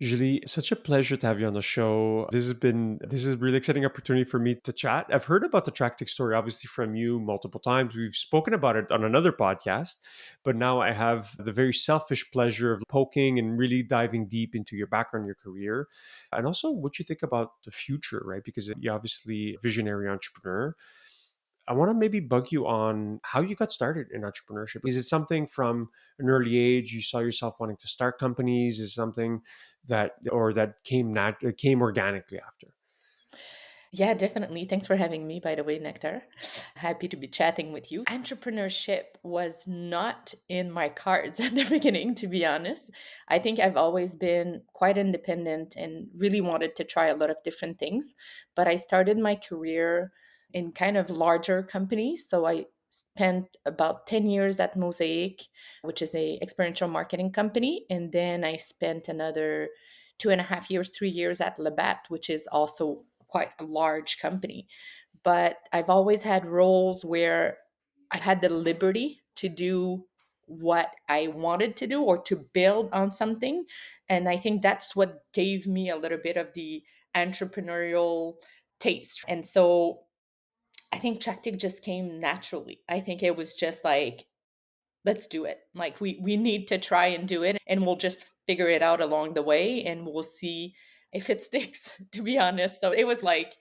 Julie, such a pleasure to have you on the show. This is a really exciting opportunity for me to chat. I've heard about the Tracktik story, obviously, from you multiple times. We've spoken about it on another podcast, but now I have the very selfish pleasure of poking and really diving deep into your background, your career, and also what you think about the future, right? Because you're obviously a visionary entrepreneur. I want to maybe bug you on how you got started in entrepreneurship. Is it something from an early age you saw yourself wanting to start companies? Is it something that came organically after? Yeah, definitely. Thanks for having me, by the way, Nectar. Happy to be chatting with you. Entrepreneurship was not in my cards at the beginning, to be honest. I think I've always been quite independent and really wanted to try a lot of different things. But I started my career in kind of larger companies. So I spent about 10 years at Mosaic, which is a experiential marketing company. And then I spent another 2.5 years, 3 years at Labatt, which is also quite a large company. But I've always had roles where I had the liberty to do what I wanted to do or to build on something. And I think that's what gave me a little bit of the entrepreneurial taste. And so I think Tracktik just came naturally. I think it was just like, let's do it. Like we need to try and do it and we'll just figure it out along the way and we'll see if it sticks, to be honest. So it was like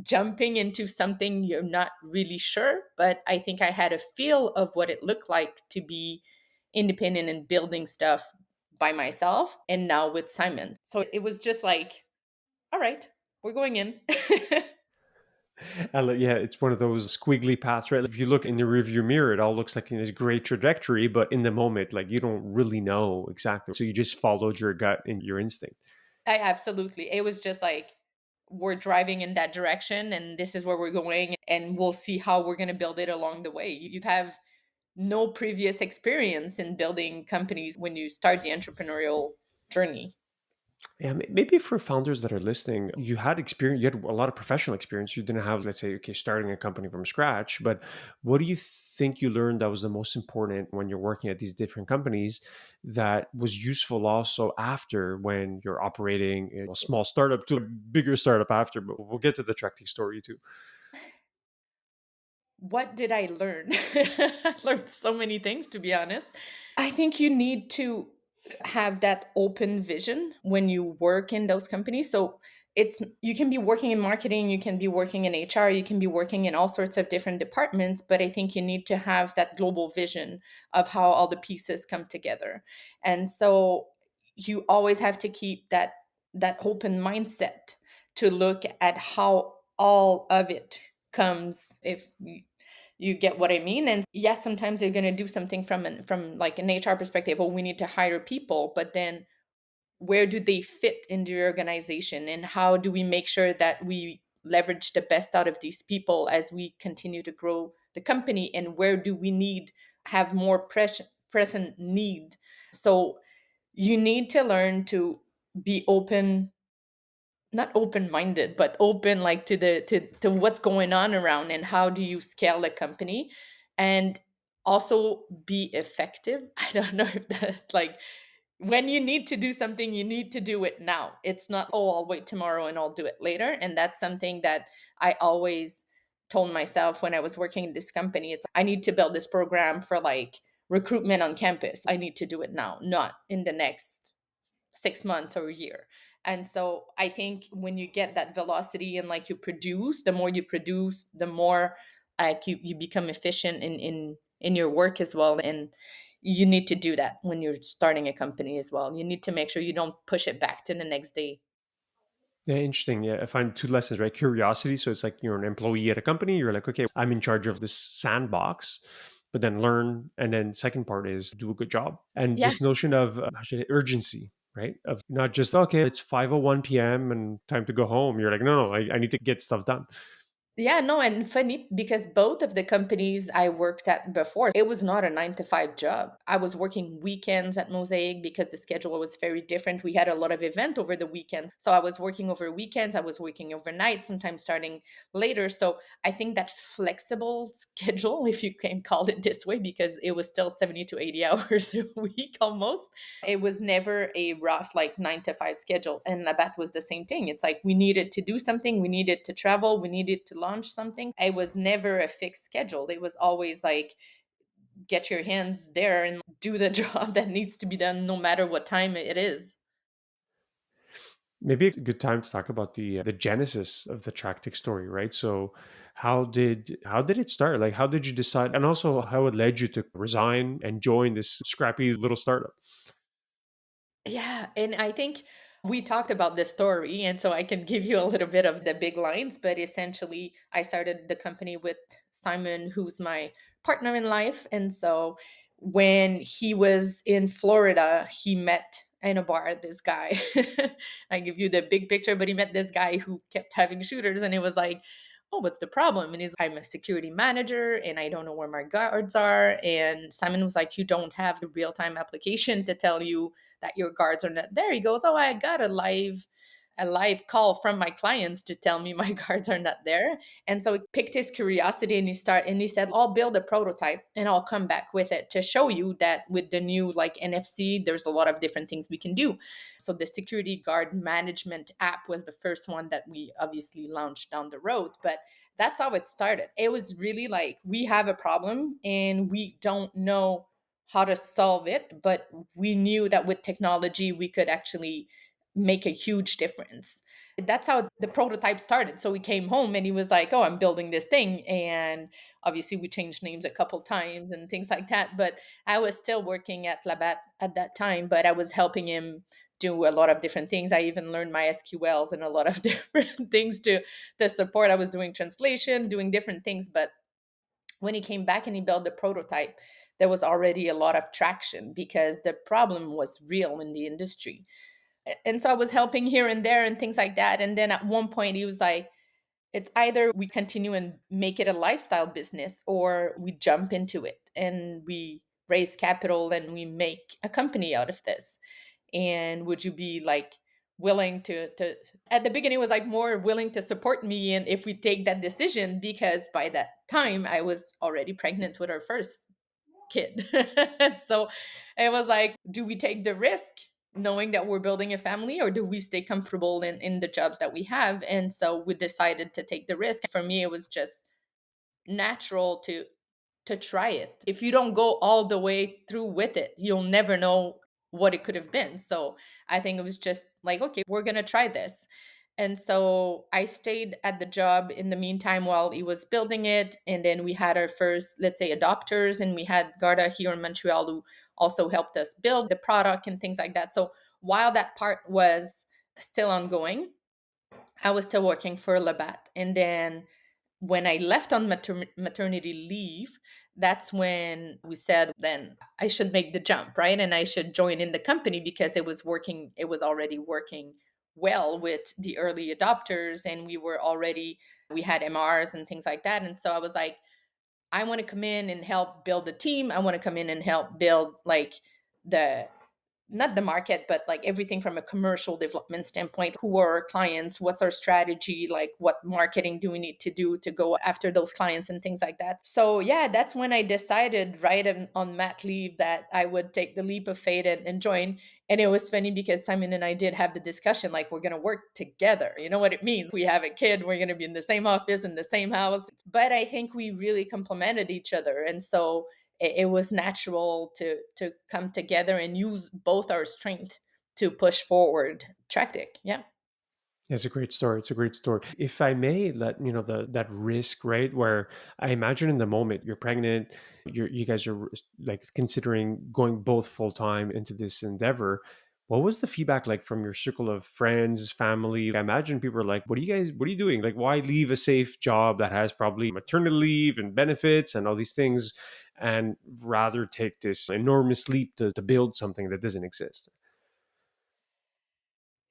jumping into something you're not really sure, but I think I had a feel of what it looked like to be independent and building stuff by myself and now with Simon. So it was just like, all right, we're going in. Yeah, it's one of those squiggly paths, right? If you look in the rearview mirror, it all looks like a great trajectory, but in the moment, like you don't really know exactly. So you just followed your gut and your instinct. I absolutely. It was just like we're driving in that direction and this is where we're going and we'll see how we're going to build it along the way. You have no previous experience in building companies when you start the entrepreneurial journey. Yeah, maybe for founders that are listening, you had experience, you had a lot of professional experience. You didn't have, let's say, okay, starting a company from scratch, but what do you think you learned that was the most important when you're working at these different companies that was useful also after when you're operating a small startup to a bigger startup after? But we'll get to the Tracktik story too. What did I learn? I learned so many things, to be honest. I think you need to have that open vision when you work in those companies. So it's you can be working in marketing, you can be working in HR, you can be working in all sorts of different departments, but I think you need to have that global vision of how all the pieces come together. And so you always have to keep that open mindset to look at how all of it comes, if you get what I mean. And yes, sometimes you're going to do something from like an HR perspective. Oh, we need to hire people, but then where do they fit into your organization, and how do we make sure that we leverage the best out of these people as we continue to grow the company, and where do we need have more present need. So you need to learn to be open, not open minded, but open like to what's going on around and how do you scale a company, and also be effective. I don't know if that like when you need to do something, you need to do it now. It's not, oh, I'll wait tomorrow and I'll do it later. And that's something that I always told myself when I was working in this company. It's I need to build this program for like recruitment on campus. I need to do it now, not in the next 6 months or a year. And so I think when you get that velocity and like you produce, the more you produce, the more like you become efficient in your work as well. And you need to do that when you're starting a company as well. You need to make sure you don't push it back to the next day. Yeah, interesting. Yeah, I find two lessons, right? Curiosity. So it's like you're an employee at a company. You're like, okay, I'm in charge of this sandbox, but then learn. And then second part is do a good job. And Yeah. this notion of how should I, urgency, right? Of not just, okay, it's 5:01 p.m. and time to go home. You're like, no, I need to get stuff done. Yeah, no, and funny because both of the companies I worked at before, it was not a 9 to 5 job. I was working weekends at Mosaic because the schedule was very different. We had a lot of event over the weekend. So I was working over weekends, I was working overnight, sometimes starting later. So I think that flexible schedule, if you can call it this way, because it was still 70 to 80 hours a week almost, it was never a rough like 9 to 5 schedule. And Labatt was the same thing. It's like we needed to do something, we needed to travel, we needed to launch something. It was never a fixed schedule. It was always like get your hands there and do the job that needs to be done no matter what time it is. Maybe a good time to talk about the genesis of the Tracktik story, right? So, how did it start? Like, how did you decide, and also how it led you to resign and join this scrappy little startup? Yeah, and I think we talked about this story, and so I can give you a little bit of the big lines. But essentially, I started the company with Simon, who's my partner in life. And so when he was in Florida, he met in a bar this guy. I give you the big picture, but he met this guy who kept having shooters, and it was like, oh, what's the problem? And he's, I'm a security manager and I don't know where my guards are. And Simon was like, you don't have the real time application to tell you that your guards are not there. He goes, oh, I got a live call from my clients to tell me my guards are not there. And so he picked his curiosity and he said, I'll build a prototype and I'll come back with it to show you that with the new like NFC, there's a lot of different things we can do. So the security guard management app was the first one that we obviously launched down the road. But that's how it started. It was really like we have a problem and we don't know how to solve it, but we knew that with technology we could actually make a huge difference. That's how the prototype started. So we came home and he was like, oh, I'm building this thing. And obviously we changed names a couple times and things like that. But I was still working at Labatt at that time, but I was helping him do a lot of different things. I even learned my SQLs and a lot of different things to support. I was doing translation, doing different things. But when he came back and he built the prototype, there was already a lot of traction because the problem was real in the industry. And so I was helping here and there and things like that. And then at one point, he was like, it's either we continue and make it a lifestyle business or we jump into it and we raise capital and we make a company out of this. And would you be like willing to at the beginning it was like more willing to support me and if we take that decision because by that time I was already pregnant with our first kid. So it was like, do we take the risk knowing that we're building a family or do we stay comfortable in the jobs that we have? And so we decided to take the risk. For me, it was just natural to try it. If you don't go all the way through with it, you'll never know what it could have been. So I think it was just like, okay, we're going to try this. And so I stayed at the job in the meantime while he was building it. And then we had our first, let's say, adopters, and we had Garda here in Montreal who also helped us build the product and things like that. So while that part was still ongoing, I was still working for Labatt. And then when I left on maternity leave, that's when we said, then I should make the jump, right? And I should join in the company because it was already working well with the early adopters. And we had MRs and things like that. And so I was like, I want to come in and help build the team. I want to come in and help build like the not the market, but like everything from a commercial development standpoint. Who are our clients? What's our strategy? Like, what marketing do we need to do to go after those clients and things like that? So, yeah, that's when I decided right on mat leave that I would take the leap of faith and join. And it was funny because Simon and I did have the discussion like, we're going to work together. You know what it means? We have a kid, we're going to be in the same office, in the same house. But I think we really complemented each other. And so, it was natural to come together and use both our strength to push forward Tracktik. Yeah. It's a great story. It's a great story. If I may, let that risk, right? Where I imagine in the moment you're pregnant, you guys are like considering going both full time into this endeavor. What was the feedback like from your circle of friends, family? I imagine people are like, what are you doing? Like, why leave a safe job that has probably maternity leave and benefits and all these things, and rather take this enormous leap to build something that doesn't exist?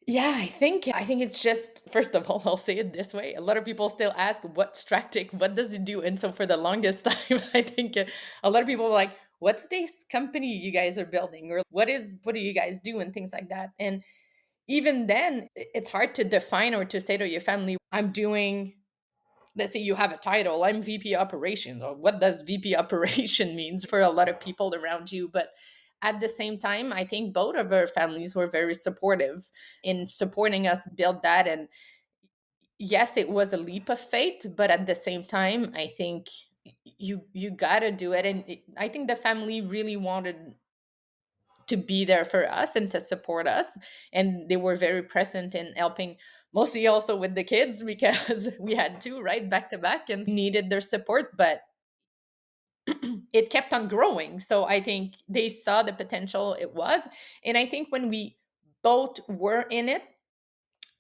Yeah, I think it's just, first of all, I'll say it this way. A lot of people still ask, what's Tracktik? What does it do? And so for the longest time, I think a lot of people were like, what's this company you guys are building? Or what do you guys do? And things like that. And even then, it's hard to define or to say to your family, I'm doing, let's say you have a title, I'm VP operations, or what does VP operation means for a lot of people around you. But at the same time, I think both of our families were very supportive in supporting us build that. And yes, it was a leap of faith, but at the same time, I think you gotta do it. And I think the family really wanted to be there for us and to support us, and they were very present in helping, mostly also with the kids, because we had two right back to back and needed their support. But it kept on growing, so I think they saw the potential it was. And I think when we both were in it,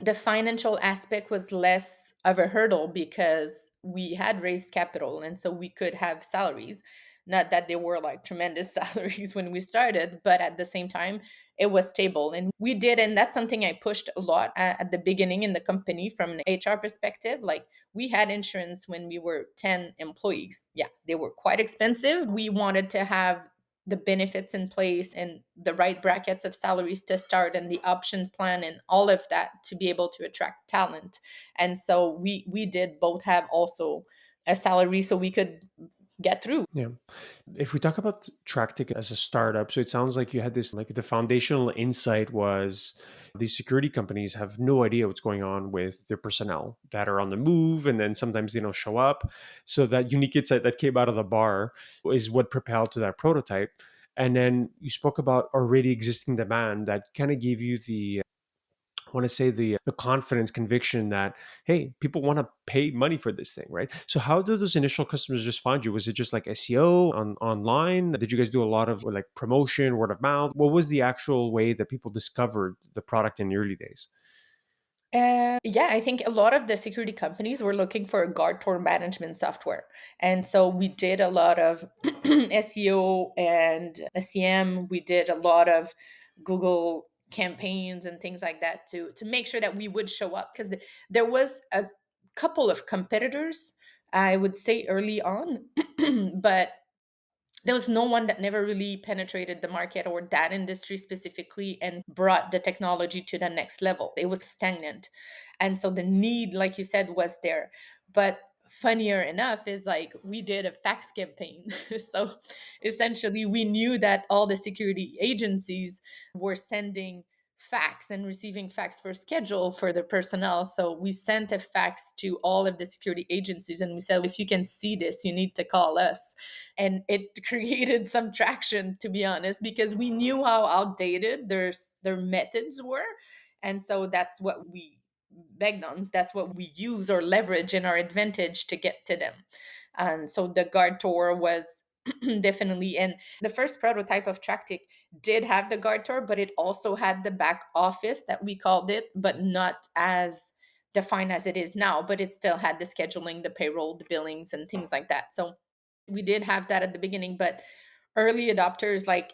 the financial aspect was less of a hurdle because we had raised capital, and so we could have salaries. Not that they were like tremendous salaries when we started, but at the same time it was stable, and we did. And that's something I pushed a lot at the beginning in the company from an HR perspective. Like, we had insurance when we were 10 employees. Yeah, they were quite expensive. We wanted to have the benefits in place and the right brackets of salaries to start, and the options plan and all of that to be able to attract talent. And so we did both have also a salary so we could get through. Yeah. If we talk about Tracktik as a startup, so it sounds like you had this, like the foundational insight was these security companies have no idea what's going on with their personnel that are on the move, and then sometimes they don't show up. So that unique insight that came out of the bar is what propelled to that prototype. And then you spoke about already existing demand that kind of gave you the, I want to say, the confidence, conviction that, hey, people want to pay money for this thing, right? So how did those initial customers just find you? Was it just like SEO on online? Did you guys do a lot of like promotion, word of mouth? What was the actual way that people discovered the product in the early days? Yeah, I think a lot of the security companies were looking for a guard tour management software. And so we did a lot of SEO and SEM. We did a lot of Google campaigns and things like that to make sure that we would show up, because there was a couple of competitors, I would say, early on, but there was no one that never really penetrated the market or that industry specifically and brought the technology to the next level. It was stagnant. And so the need, like you said, was there. But funnier enough is, like, we did a fax campaign. So essentially we knew that all the security agencies were sending fax and receiving fax for schedule for the personnel. So we sent a fax to all of the security agencies and we said, if you can see this, you need to call us. And it created some traction, to be honest, because we knew how outdated their methods were. And so that's what we begged on, that's what we use or leverage in our advantage to get to them. And so the guard tour was definitely, and the first prototype of Tracktik did have the guard tour, but it also had the back office that we called it, but not as defined as it is now. But it still had the scheduling, the payroll, the billings, and things like that. So we did have that at the beginning. But early adopters, like,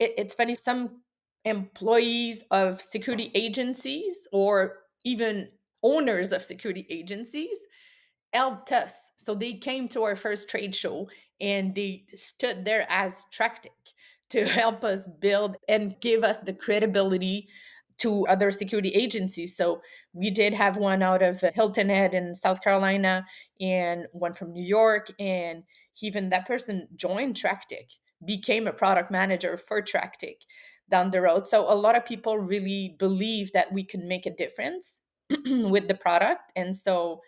it's funny, some employees of security agencies or even owners of security agencies helped us. So they came to our first trade show and they stood there as Tracktik to help us build and give us the credibility to other security agencies. So we did have one out of Hilton Head in South Carolina and one from New York. And even that person joined Tracktik, became a product manager for Tracktik down the road. So a lot of people really believe that we can make a difference with the product. And so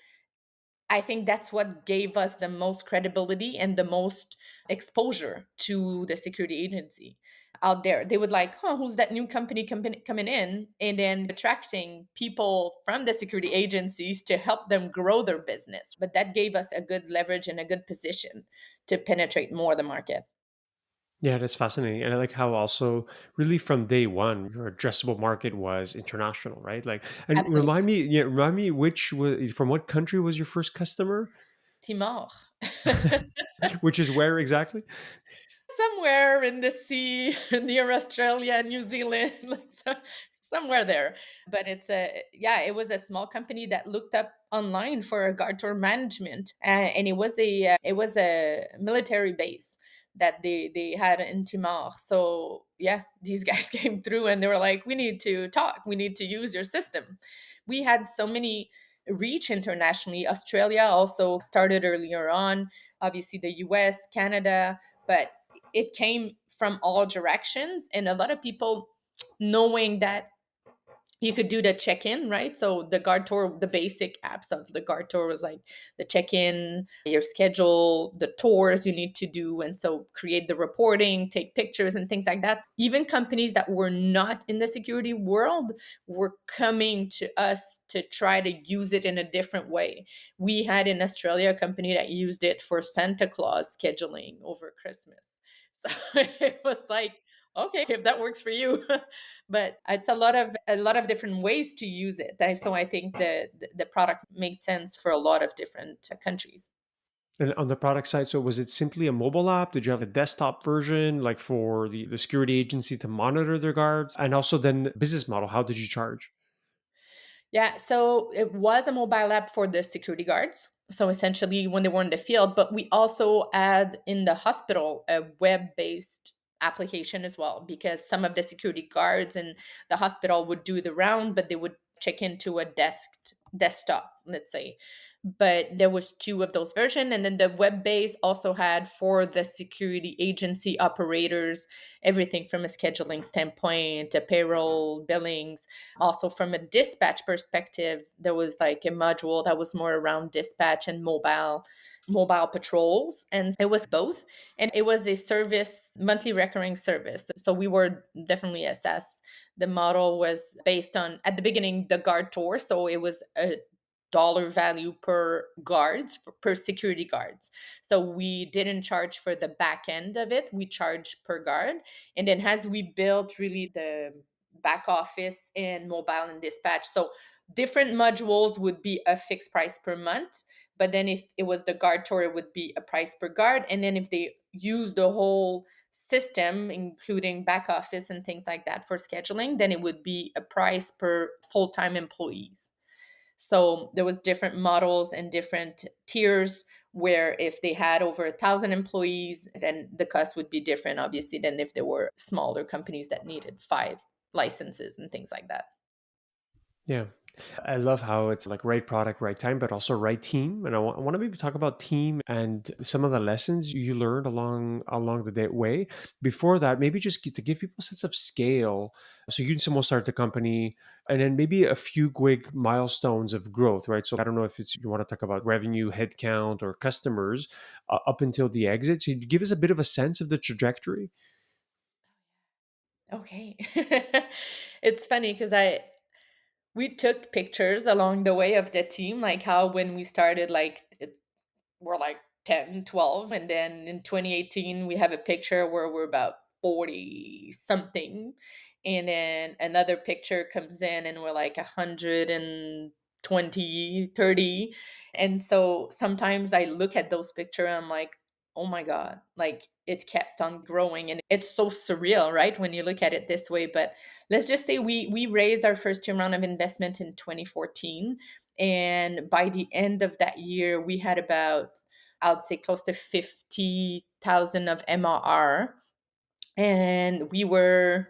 I think that's what gave us the most credibility and the most exposure to the security agency out there. They would like, oh, who's that new company coming in? And then attracting people from the security agencies to help them grow their business. But that gave us a good leverage and a good position to penetrate more the market. Yeah, that's fascinating. And I like how also really from day one, your addressable market was international, right? Like, and Absolutely. remind me which was, from what country was your first customer? Timor. Which is where exactly? Somewhere in the sea near Australia and New Zealand. Like, so somewhere there. But it's a yeah, it was a small company that looked up online for a guard tour management, and it was a military base that they had in Timor. So yeah, these guys came through and they were like, "We need to talk. We need to use your system." We had so many reach internationally. Australia also started earlier on, obviously the US, Canada, but it came from all directions. And a lot of people knowing that you could do the check-in, right? So the guard tour, the basic apps of the guard tour was like the check-in, your schedule, the tours you need to do, and so create the reporting, take pictures and things like that. Even companies that were not in the security world were coming to us to try to use it in a different way. We had in Australia a company that used it for Santa Claus scheduling over Christmas. So it was like, okay, if that works for you. But it's a lot of different ways to use it. So I think the product made sense for a lot of different countries. And on the product side, so was it simply a mobile app? Did you have a desktop version, like for the security agency to monitor their guards? And also then business model, how did you charge? Yeah, so it was a mobile app for the security guards. So essentially, when they were in the field, but we also add in the hospital a web based application as well, because some of the security guards in the hospital would do the round, but they would check into a desktop, let's say. But there was two of those version, and then the web base also had for the security agency operators everything from a scheduling standpoint to payroll billings. Also, from a dispatch perspective, there was like a module that was more around dispatch and mobile patrols, and it was both. And it was a service, monthly recurring service, so we were definitely assessed. The model was based on, at the beginning, the guard tour, so it was a dollar value per guards, per security guards. So we didn't charge for the back end of it, we charged per guard. And then as we built really the back office and mobile and dispatch, so different modules would be a fixed price per month. But then if it was the guard tour, it would be a price per guard. And then if they use the whole system, including back office and things like that for scheduling, then it would be a price per full-time employees. So there was different models and different tiers, where if they had over 1,000 employees, then the cost would be different, obviously, than if there were smaller companies that needed 5 licenses and things like that. Yeah. I love how it's like right product, right time, but also right team. And I want to maybe talk about team and some of the lessons you learned along the way. Before that, maybe just to give people a sense of scale. So you someone start the company, and then maybe a few quick milestones of growth, right? So I don't know if it's you want to talk about revenue, headcount, or customers up until the exit. So you give us a bit of a sense of the trajectory. Okay. It's funny because I we took pictures along the way of the team, like how when we started, like we're like 10, 12. And then in 2018, we have a picture where we're about 40 something. And then another picture comes in and we're like 120, 30. And so sometimes I look at those pictures and I'm like, oh my God, like it kept on growing. And it's so surreal, right? When you look at it this way. But let's just say we raised our first round of investment in 2014. And by the end of that year, we had about, I would say, close to 50,000 of MRR. And we were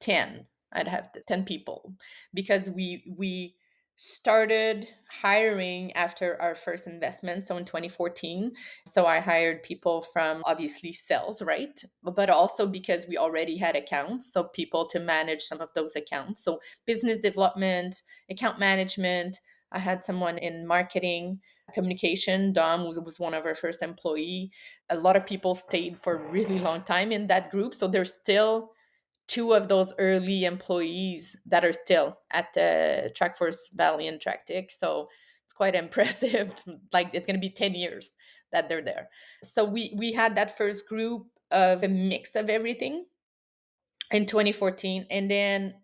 10. I'd have 10 people, because we started hiring after our first investment, so in 2014. So I hired people from obviously sales, right? But also because we already had accounts, so people to manage some of those accounts. So business development, account management. I had someone in marketing, communication. Dom was one of our first employee. A lot of people stayed for a really long time in that group, so there's still two of those early employees that are still at the Trackforce Valley and Tracktik. So it's quite impressive. Like it's going to be 10 years that they're there. So we had that first group of a mix of everything in 2014. And then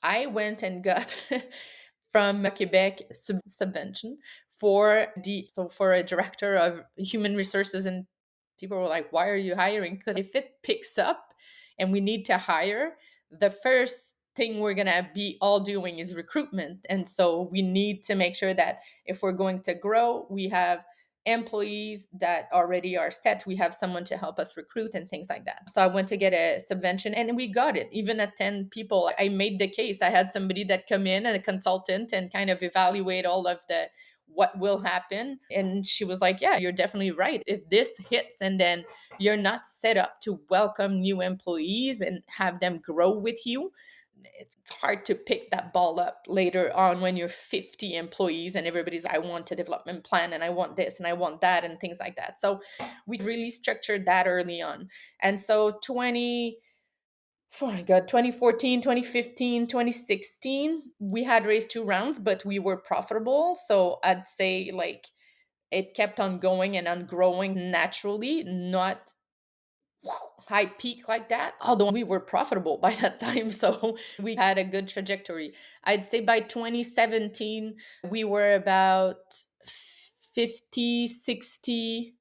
I went and got from Quebec subvention for a director of human resources. And people were like, why are you hiring? Because if it picks up and we need to hire, the first thing we're going to be all doing is recruitment. And so we need to make sure that if we're going to grow, we have employees that already are set. We have someone to help us recruit and things like that. So I went to get a subvention and we got it. Even at 10 people, I made the case. I had somebody that come in, a consultant, and kind of evaluate all of the what will happen. And she was like, yeah, you're definitely right. If this hits and then you're not set up to welcome new employees and have them grow with you, it's hard to pick that ball up later on when you're 50 employees and everybody's, I want a development plan and I want this and I want that and things like that. So we really structured that early on. And so 20, oh my God, 2014, 2015, 2016, we had raised two rounds, but we were profitable. So I'd say like it kept on going and on growing naturally, not high peak like that, although we were profitable by that time. So we had a good trajectory. I'd say by 2017 we were about 50, 60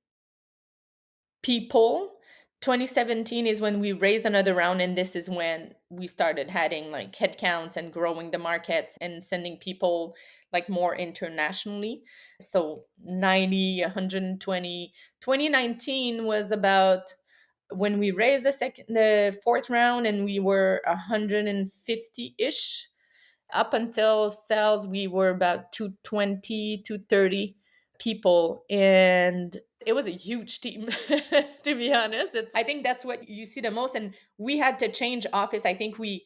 people. 2017 is when we raised another round, and this is when we started adding like headcounts and growing the market and sending people like more internationally. So 90, 120. 2019 was about when we raised the fourth round, and we were 150-ish. Up until sales, we were about 220, 230 people, and it was a huge team. To be honest, I think that's what you see the most. And we had to change office. I think we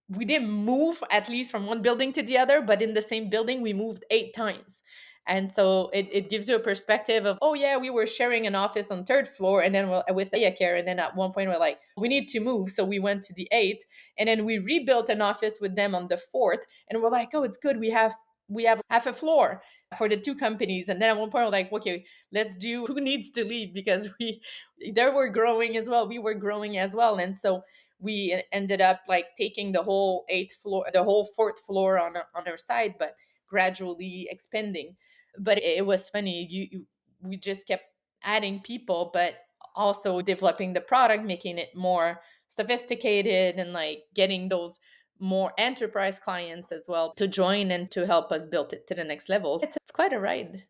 didn't move at least from one building to the other, but in the same building, we moved 8 times. And so it gives you a perspective of, oh, yeah, we were sharing an office on third floor and then with care. And then at one point, we're like, we need to move. So we went to the eighth and then we rebuilt an office with them on the fourth. And we're like, oh, it's good. We have half a floor for the two companies. And then at one point, we're like, okay, let's do who needs to leave because they were growing as well. We were growing as well. And so we ended up like taking the whole eighth floor, the whole fourth floor on our side, but gradually expanding. But it was funny. We just kept adding people, but also developing the product, making it more sophisticated, and like getting those more enterprise clients as well to join and to help us build it to the next level. It's quite a ride.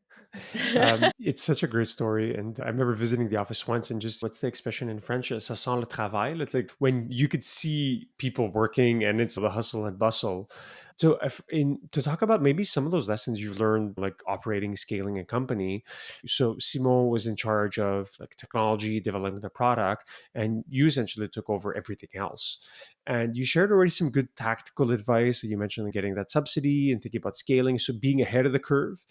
It's such a great story. And I remember visiting the office once and just what's the expression in French? Ça sent le travail. It's like when you could see people working and it's the hustle and bustle. So, to talk about maybe some of those lessons you've learned, like operating, scaling a company. So, Simon was in charge of like technology, developing the product, and you essentially took over everything else. And you shared already some good tactical advice. You mentioned getting that subsidy and thinking about scaling. So, being ahead of the curve.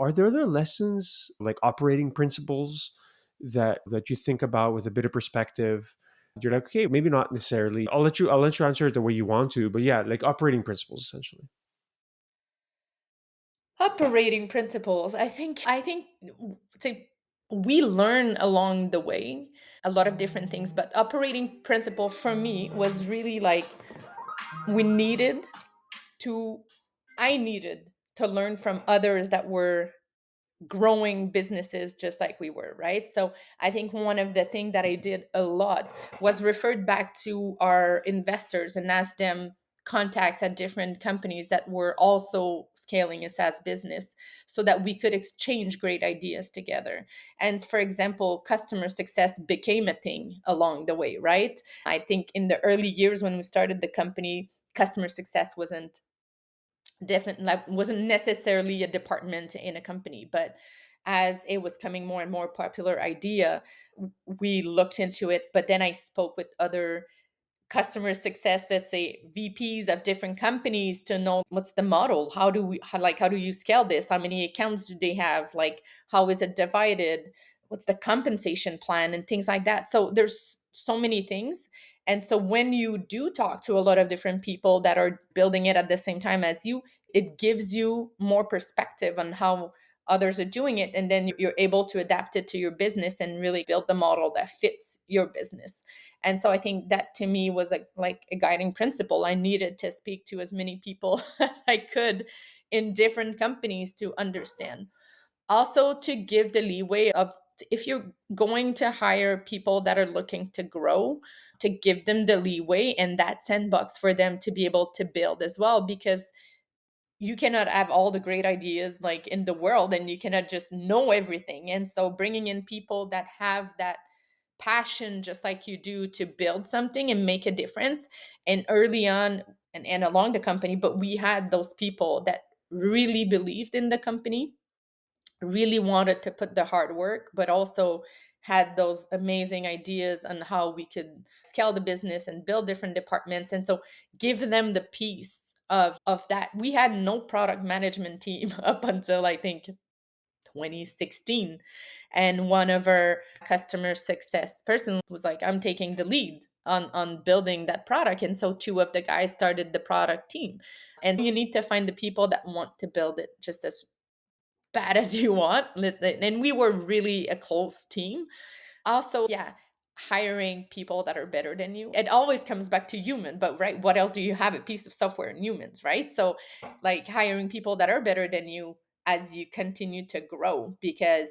Are there other lessons like operating principles that you think about with a bit of perspective? You're like, okay, maybe not necessarily. I'll let you answer it the way you want to, but yeah, like operating principles essentially. Operating principles. I think say we learn along the way a lot of different things, but operating principle for me was really like we needed to I needed to learn from others that were growing businesses just like we were, right? So I think one of the things that I did a lot was referred back to our investors and asked them contacts at different companies that were also scaling a SaaS business so that we could exchange great ideas together. And for example, customer success became a thing along the way, right? I think in the early years when we started the company, customer success definitely like wasn't necessarily a department in a company, but as it was coming more and more popular idea, we looked into it. But then I spoke with other customer success, let's say VPs of different companies, to know what's the model, how do you scale this, how many accounts do they have, like how is it divided, what's the compensation plan and things like that. So there's so many things. And so when you do talk to a lot of different people that are building it at the same time as you, it gives you more perspective on how others are doing it, and then you're able to adapt it to your business and really build the model that fits your business. And so I think that to me was like a guiding principle. I needed to speak to as many people as I could in different companies to understand. Also, to give the leeway of if you're going to hire people that are looking to grow, to give them the leeway and that sandbox for them to be able to build as well, because you cannot have all the great ideas like in the world, and you cannot just know everything. And so bringing in people that have that passion just like you do to build something and make a difference, and early on and along the company, but we had those people that really believed in the company, really wanted to put the hard work, but also had those amazing ideas on how we could scale the business and build different departments. And so give them the piece of that. We had no product management team up until I think 2016. And one of our customer success person was like, I'm taking the lead on building that product. And so two of the guys started the product team. And you need to find the people that want to build it just as bad as you want. And we were really a close team. Also, yeah, hiring people that are better than you. It always comes back to human, but right, what else do you have? A piece of software and humans, right? So, like hiring people that are better than you as you continue to grow, because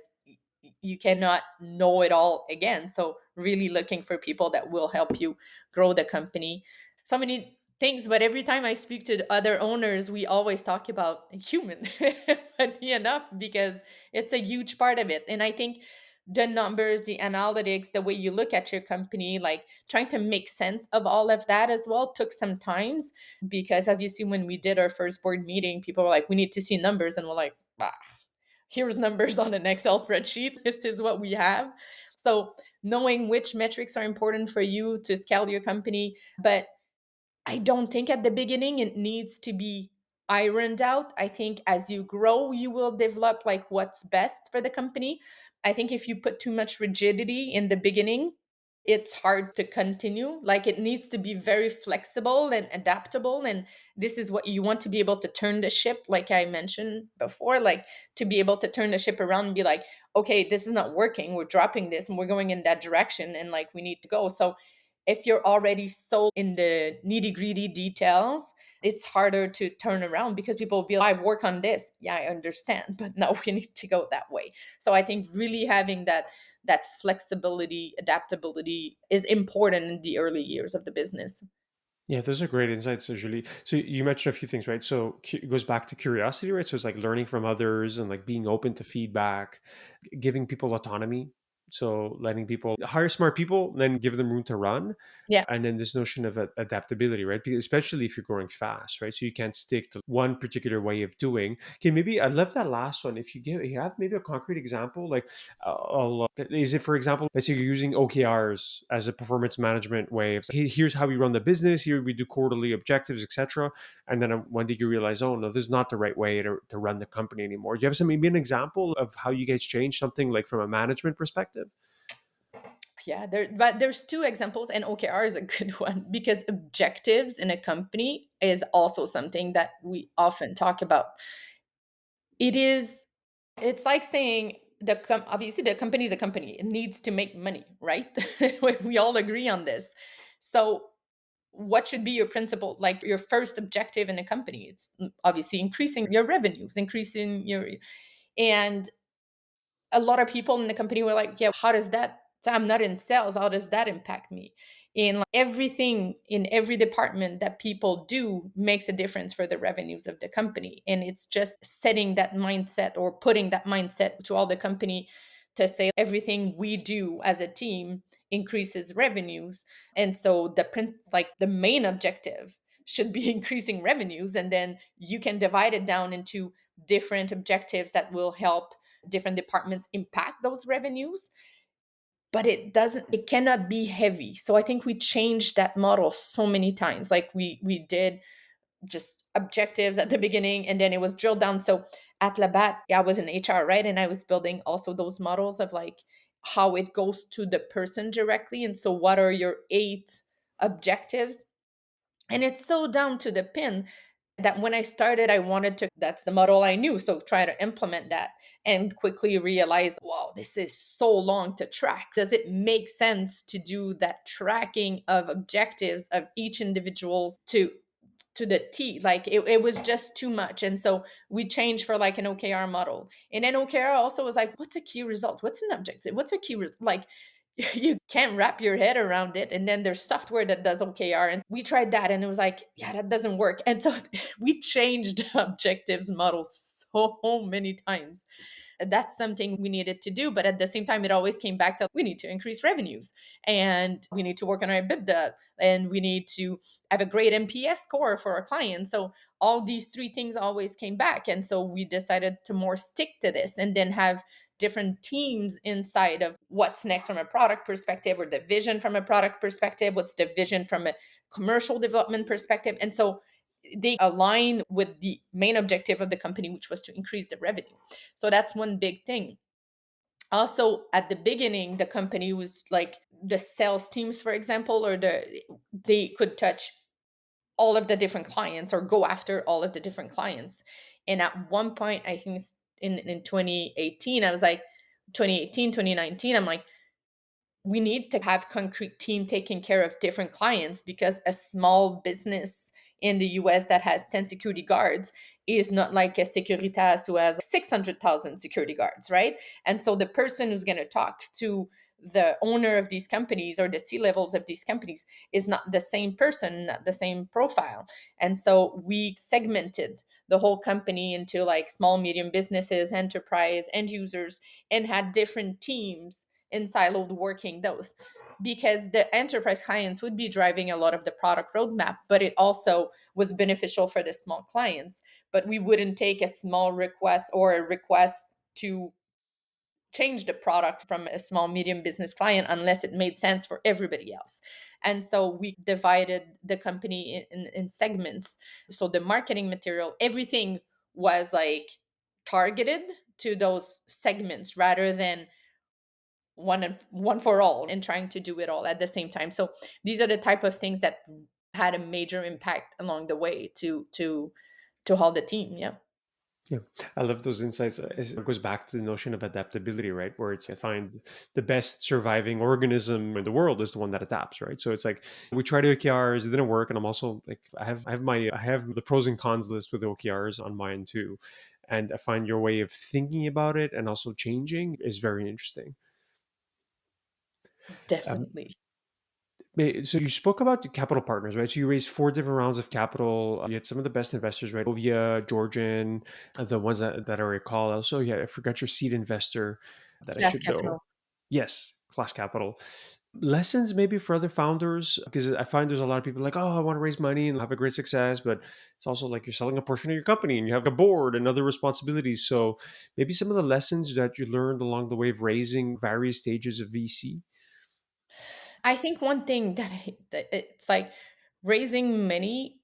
you cannot know it all again. So, really looking for people that will help you grow the company. So many things, but every time I speak to other owners, we always talk about human, funny enough, because it's a huge part of it. And I think the numbers, the analytics, the way you look at your company, like trying to make sense of all of that as well took some times, because obviously when we did our first board meeting, people were like, we need to see numbers. And we're like, ah, here's numbers on an Excel spreadsheet. This is what we have. So knowing which metrics are important for you to scale your company. But I don't think at the beginning it needs to be ironed out. I think as you grow, you will develop like what's best for the company. I think if you put too much rigidity in the beginning, it's hard to continue. Like it needs to be very flexible and adaptable. And this is what you want to be able to turn the ship, like I mentioned before, like to be able to turn the ship around and be like, okay, this is not working. We're dropping this and we're going in that direction. And like we need to go. So if you're already so in the nitty gritty details, it's harder to turn around because people will be like, I've worked on this. Yeah, I understand, but now we need to go that way. So I think really having that flexibility, adaptability is important in the early years of the business. Yeah, those are great insights, Julie. So you mentioned a few things, right? So it goes back to curiosity, right? So it's like learning from others and like being open to feedback, giving people autonomy. So letting people hire smart people, then give them room to run. Yeah. And then this notion of adaptability, right? Because especially if you're growing fast, right? So you can't stick to one particular way of doing. Okay, maybe I love that last one. If you have maybe a concrete example, like is it, for example, let's say you're using OKRs as a performance management way of, hey, here's how we run the business. Here we do quarterly objectives, etc. And then one day you realize, oh no, this is not the right way to run the company anymore. Do you have some maybe an example of how you guys change something like from a management perspective? Yeah, but there's two examples, and OKR is a good one because objectives in a company is also something that we often talk about. It is, it's like saying obviously the company is a company. It needs to make money, right? We all agree on this. So what should be your principle, like your first objective in a company? It's obviously increasing your revenues, increasing your, and a lot of people in the company were like, yeah, how does that, so I'm not in sales, how does that impact me? And like everything in every department that people do makes a difference for the revenues of the company. And it's just setting that mindset or putting that mindset to all the company to say everything we do as a team increases revenues. And so the print, like the main objective should be increasing revenues, and then you can divide it down into different objectives that will help different departments impact those revenues. But it cannot be heavy. So I think we changed that model so many times. Like we did just objectives at the beginning, and then it was drilled down. So at Labatt, I was in HR, right? And I was building also those models of like how it goes to the person directly. And so what are your 8 objectives? And it's so down to the pin that when I started, I wanted to, that's the model I knew. So try to implement that and quickly realize, wow, this is so long to track. Does it make sense to do that tracking of objectives of each individual's to the T? Like it was just too much. And so we changed for like an OKR model. And then OKR also was like, what's a key result? What's an objective? What's a key result? Like you can't wrap your head around it. And then there's software that does OKR. And we tried that and it was like, yeah, that doesn't work. And so we changed objectives model so many times. That's something we needed to do. But at the same time, it always came back to we need to increase revenues and we need to work on our EBITDA and we need to have a great NPS score for our clients. So all these three things always came back. And so we decided to more stick to this and then have different teams inside of what's next from a product perspective or the vision from a product perspective, what's the vision from a commercial development perspective. And so they align with the main objective of the company, which was to increase the revenue. So that's one big thing. Also, at the beginning, the company was like the sales teams, for example, or they could touch all of the different clients or go after all of the different clients. And at one point, I think it's in 2018, I was like, 2018, 2019, I'm like, we need to have concrete team taking care of different clients because a small business in the US that has 10 security guards is not like a Securitas who has 600,000 security guards, right? And so the person who's going to talk to the owner of these companies or the C levels of these companies is not the same person, not the same profile. And so we segmented the whole company into like small, medium businesses, enterprise, end users, and had different teams in siloed working those because the enterprise clients would be driving a lot of the product roadmap, but it also was beneficial for the small clients. But we wouldn't take a small request or a request to change the product from a small medium business client unless it made sense for everybody else. And so we divided the company in segments. So the marketing material, everything was like targeted to those segments rather than one for all and trying to do it all at the same time. So these are the type of things that had a major impact along the way to hold the team. Yeah. Yeah, I love those insights. It goes back to the notion of adaptability, right? Where it's I find the best surviving organism in the world is the one that adapts, right? So it's like we tried OKRs, it didn't work, and I'm also like I have the pros and cons list with OKRs on mine too, and I find your way of thinking about it and also changing is very interesting. Um, Definitely. So you spoke about the capital partners, right? So you raised four different rounds of capital. You had some of the best investors, right? Ovia, Georgian, the ones that I recall. Also, yeah, I forgot your seed investor that I Class should know. capital. Yes, Class Capital. Lessons maybe for other founders, because I find there's a lot of people like, oh, I want to raise money and have a great success, but it's also like you're selling a portion of your company and you have a board and other responsibilities. So maybe some of the lessons that you learned along the way of raising various stages of VC. I think one thing that it's like raising money,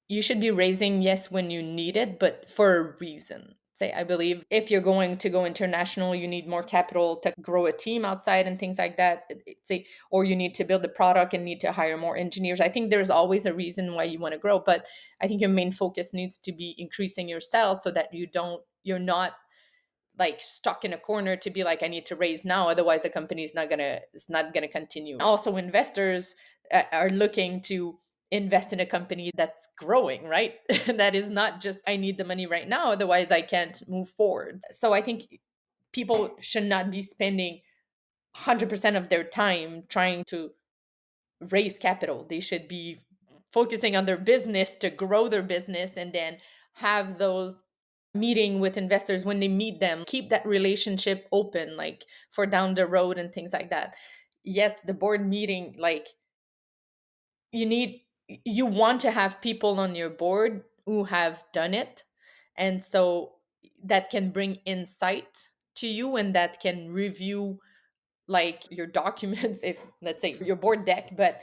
you should be raising, yes, when you need it, but for a reason. Say, I believe if you're going to go international, you need more capital to grow a team outside and things like that. Say, or you need to build a product and need to hire more engineers. I think there's always a reason why you want to grow, but I think your main focus needs to be increasing your sales so that you're not like stuck in a corner to be like I need to raise now, otherwise the company is not gonna continue. Also investors are looking to invest in a company that's growing, right? That is not just I need the money right now, otherwise I can't move forward. So I think people should not be spending 100% of their time trying to raise capital. They should be focusing on their business to grow their business and then have those meeting with investors when they meet them, keep that relationship open like for down the road and things like that. Yes, the board meeting, like you need you want to have people on your board who have done it, and so that can bring insight to you and that can review like your documents if let's say your board deck, but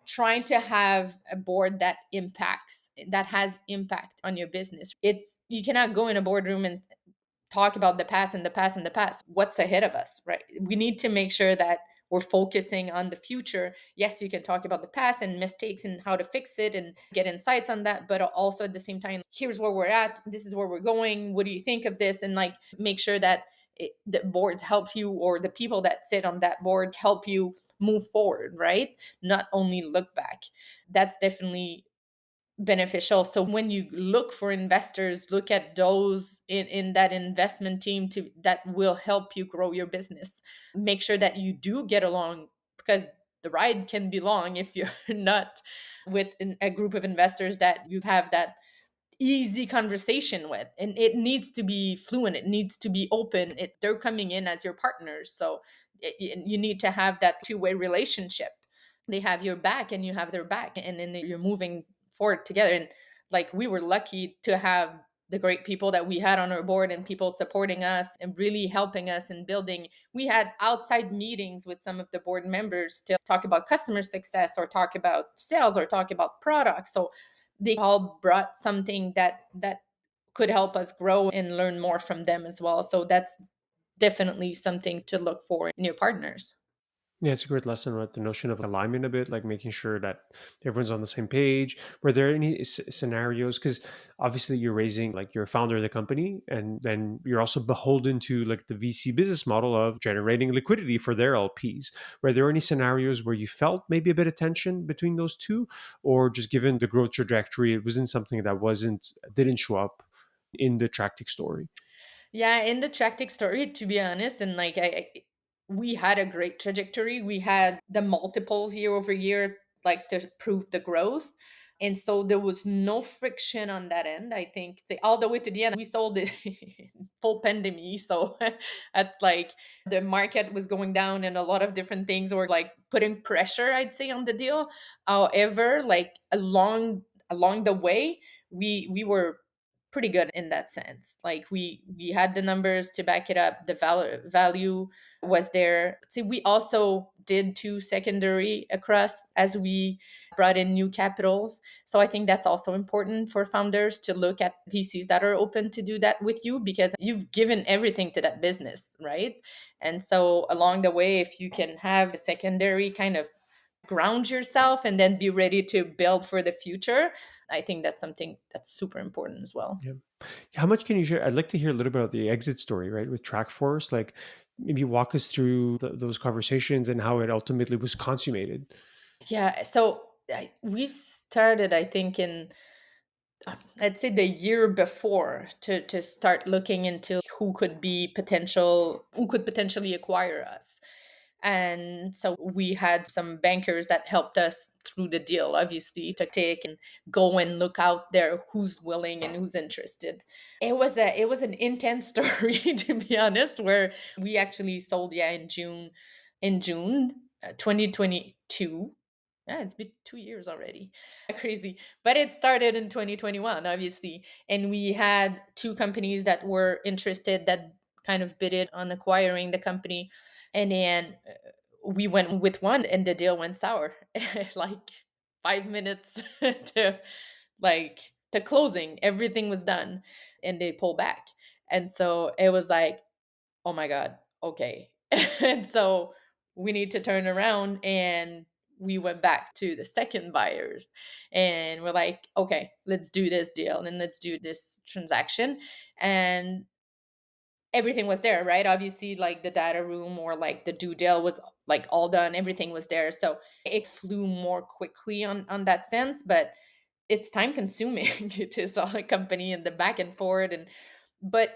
trying to have a board that has impact on your business. It's you cannot go in a boardroom and talk about the past and the past and the past. What's ahead of us, right? We need to make sure that we're focusing on the future. Yes, you can talk about the past and mistakes and how to fix it and get insights on that, but also at the same time, here's where we're at. This is where we're going. What do you think of this? And like make sure that the boards help you or the people that sit on that board help you move forward, right? Not only look back. That's definitely beneficial. So when you look for investors, look at those in that investment team to that will help you grow your business. Make sure that you do get along, because the ride can be long if you're not with a group of investors that you have that easy conversation with. And it needs to be fluent, it needs to be open. They're coming in as your partners, so you need to have that two-way relationship. They have your back and you have their back, and then you're moving forward together. And like, we were lucky to have the great people that we had on our board, and people supporting us and really helping us in building. We had outside meetings with some of the board members to talk about customer success, or talk about sales, or talk about products. So they all brought something that could help us grow and learn more from them as well. So that's definitely something to look for in your partners. Yeah, it's a great lesson, right? The notion of alignment a bit, like making sure that everyone's on the same page. Were there any scenarios? Because obviously you're raising, like you're a founder of the company, and then you're also beholden to like the VC business model of generating liquidity for their LPs. Were there any scenarios where you felt maybe a bit of tension between those two, or just given the growth trajectory, it wasn't something that didn't show up in the Tractic story? Yeah, in the Tracktik story, to be honest, and like we had a great trajectory. We had the multiples year over year, like to prove the growth. And so there was no friction on that end. I think all the way to the end, we sold it in full pandemic. So that's like the market was going down, and a lot of different things were like putting pressure, I'd say, on the deal. However, like along the way, we were pretty good in that sense. Like we had the numbers to back it up. The value was there. See, we also did two secondary across as we brought in new capitals. So I think that's also important for founders to look at VCs that are open to do that with you, because you've given everything to that business, right? And so along the way, if you can have a secondary kind of ground yourself and then be ready to build for the future, I think that's something that's super important as well. Yeah. How much can you share? I'd like to hear a little bit about the exit story, right, with Trackforce. Like, maybe walk us through those conversations and how it ultimately was consummated. Yeah, so we started, I think, in I'd say the year before to start looking into who could potentially acquire us. And so we had some bankers that helped us through the deal, obviously, to take and go and look out there who's willing and who's interested. It was an intense story, to be honest, where we actually sold, yeah, in June 2022. Yeah, it's been 2 years already. Crazy. But it started in 2021, obviously. And we had two companies that were interested, that kind of bid it on acquiring the company. And then we went with one, and the deal went sour. Like 5 minutes to to closing. Everything was done, and they pulled back. And so it was like, oh my God, okay. And so we need to turn around, and we went back to the second buyers, and we're like, okay, let's do this deal and let's do this transaction. And everything was there, right? Obviously, like the data room or like the due deal was like all done, everything was there. So it flew more quickly on that sense, but it's time consuming. It is all a company and the back and forth. And but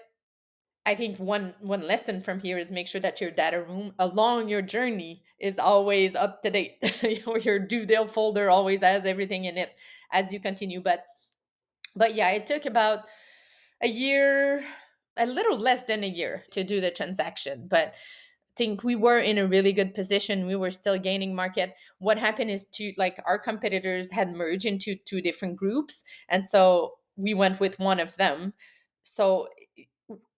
I think one lesson from here is make sure that your data room along your journey is always up to date. Your due deal folder always has everything in it as you continue. But yeah, it took about a year, a little less than a year to do the transaction. But I think we were in a really good position. We were still gaining market. What happened is, to like, our competitors had merged into two different groups, and so we went with one of them. So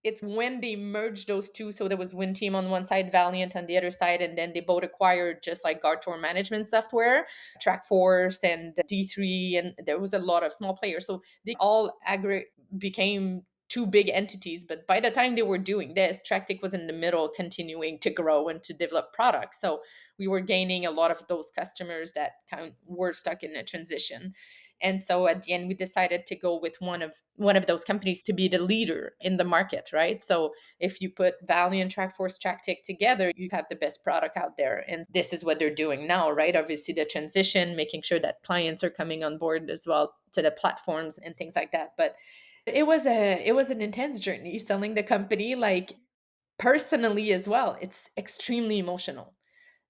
it's when they merged those two. So there was Win Team on one side, Valiant on the other side, and then they both acquired just like Gartor management software, Trackforce and D3, and there was a lot of small players. So they all became two big entities. But by the time they were doing this, Tracktik was in the middle, continuing to grow and to develop products. So we were gaining a lot of those customers that kind of were stuck in a transition. And so at the end we decided to go with one of those companies to be the leader in the market, right? So if you put Valley and Trackforce Tracktik together, you have the best product out there. And this is what they're doing now, right? Obviously the transition, making sure that clients are coming on board as well to the platforms and things like that. But it was an intense journey selling the company, like personally as well. It's extremely emotional.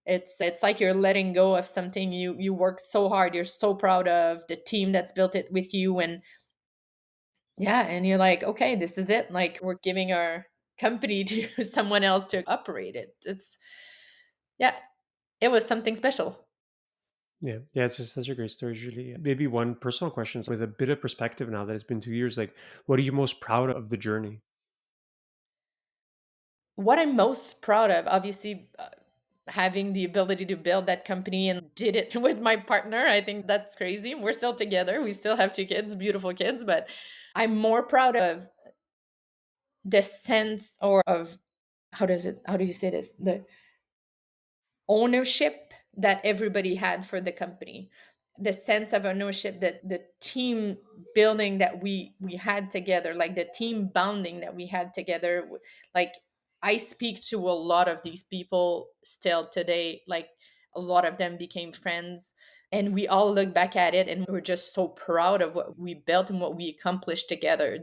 It's like you're letting go of something you worked so hard, you're so proud of, the team that's built it with you. And yeah, and you're like, okay, this is it. Like we're giving our company to someone else to operate it. It's Yeah, it was something special. Yeah, yeah, it's just such a great story, Julie. Maybe one personal question with a bit of perspective now that it's been 2 years. Like, what are you most proud of the journey? What I'm most proud of, obviously, having the ability to build that company and did it with my partner. I think that's crazy. We're still together. We still have two kids, beautiful kids, but I'm more proud of the sense or of how do you say this? The ownership that everybody had for the company, the sense of ownership, that the team building that we had together, like the team bonding that we had together. Like I speak to a lot of these people still today, like a lot of them became friends, and we all look back at it and we're just so proud of what we built and what we accomplished together.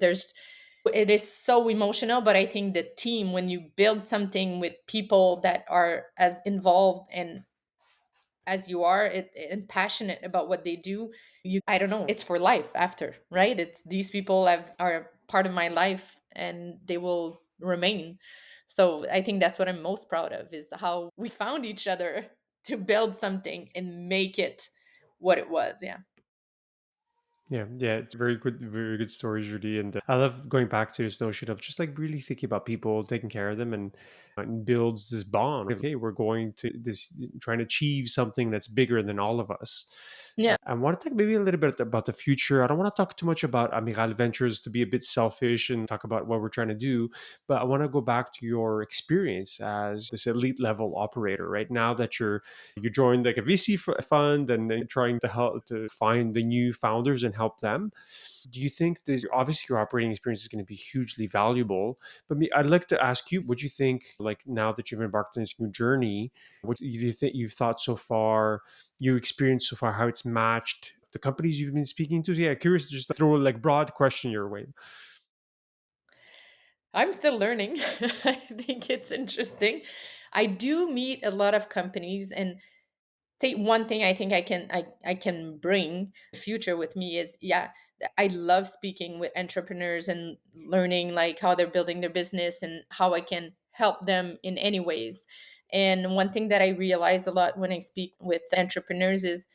It is so emotional, but I think the team, when you build something with people that are as involved and as you are and passionate about what they do, I don't know, it's for life after, right? It's these people are part of my life and they will remain. So I think that's what I'm most proud of, is how we found each other to build something and make it what it was. Yeah. Yeah, yeah, it's very good story, Julie. And I love going back to this notion of just like really thinking about people, taking care of them, and builds this bond of, hey, we're going to this, trying to achieve something that's bigger than all of us. Yeah. I want to talk maybe a little bit about the future. I don't want to talk too much about Amiral Ventures to be a bit selfish and talk about what we're trying to do, but I want to go back to your experience as this elite level operator. Right now that you joined like a VC fund and then trying to help to find the new founders and help them. Do you think this, obviously your operating experience is going to be hugely valuable, but I'd like to ask you, what do you think, like now that you've embarked on this new journey, what do you think you've thought so far, you experienced so far, how it's matched the companies you've been speaking to? So yeah, curious to just throw a like broad question your way. I'm still learning. I think it's interesting. I do meet a lot of companies, and say one thing I think I can bring future with me is, yeah, I love speaking with entrepreneurs and learning like how they're building their business and how I can help them in any ways. And one thing that I realize a lot when I speak with entrepreneurs is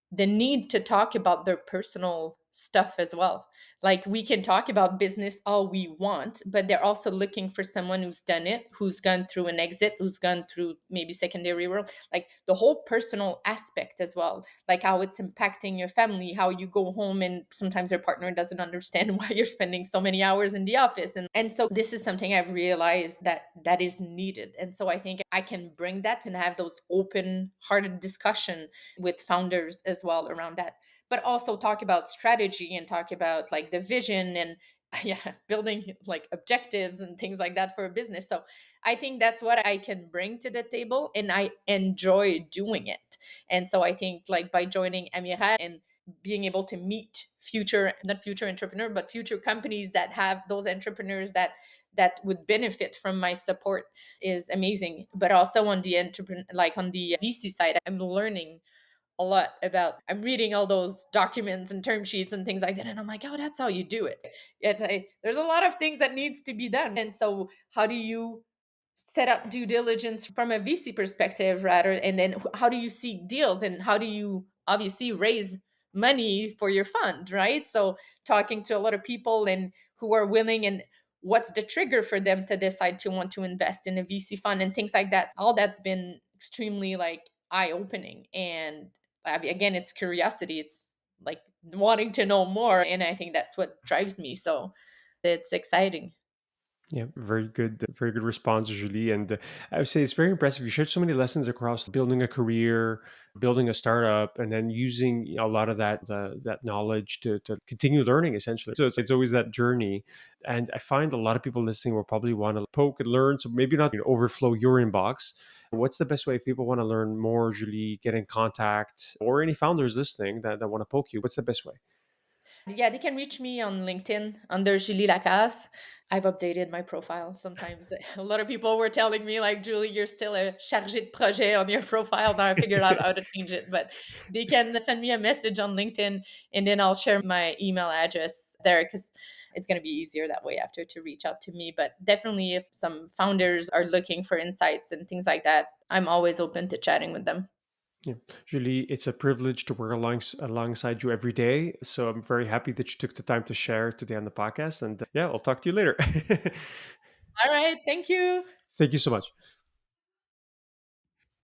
the need to talk about their personal stuff as well. Like we can talk about business all we want, but they're also looking for someone who's done it, who's gone through an exit, who's gone through maybe secondary world, like the whole personal aspect as well, like how it's impacting your family, how you go home and sometimes your partner doesn't understand why you're spending so many hours in the office. And so this is something I've realized that is needed. And so I think I can bring that and have those open hearted discussion with founders as well around that, but also talk about strategy and talk about like the vision and yeah, building like objectives and things like that for a business. So I think that's what I can bring to the table and I enjoy doing it. And so I think like by joining Amiral and being able to meet future, not future entrepreneur, but future companies that have those entrepreneurs that would benefit from my support is amazing. But also on the entrepreneur, like on the VC side, I'm learning a lot about, I'm reading all those documents and term sheets and things like that, and I'm like, oh, that's how you do it. There's a lot of things that needs to be done. And so how do you set up due diligence from a VC perspective, rather, and then how do you seek deals and how do you obviously raise money for your fund, right? So talking to a lot of people and who are willing, and what's the trigger for them to decide to want to invest in a VC fund and things like that. All that's been extremely like eye opening. And again, it's curiosity. It's like wanting to know more. And I think that's what drives me. So it's exciting. Yeah, very good response, Julie. And I would say it's very impressive. You shared so many lessons across building a career, building a startup, and then using a lot of that knowledge to continue learning. Essentially, so it's always that journey. And I find a lot of people listening will probably want to poke and learn. So maybe not overflow your inbox. What's the best way if people want to learn more, Julie, get in contact, or any founders listening that want to poke you? What's the best way? Yeah, they can reach me on LinkedIn under Julie Lacasse. I've updated my profile sometimes. A lot of people were telling me, like, Julie, you're still a chargé de projet on your profile. Now I figured out how to change it, but they can send me a message on LinkedIn and then I'll share my email address there because it's going to be easier that way after to reach out to me. But definitely, if some founders are looking for insights and things like that, I'm always open to chatting with them. Yeah. Julie, it's a privilege to work alongside you every day. So I'm very happy that you took the time to share today on the podcast. And yeah, I'll talk to you later. All right. Thank you. Thank you so much.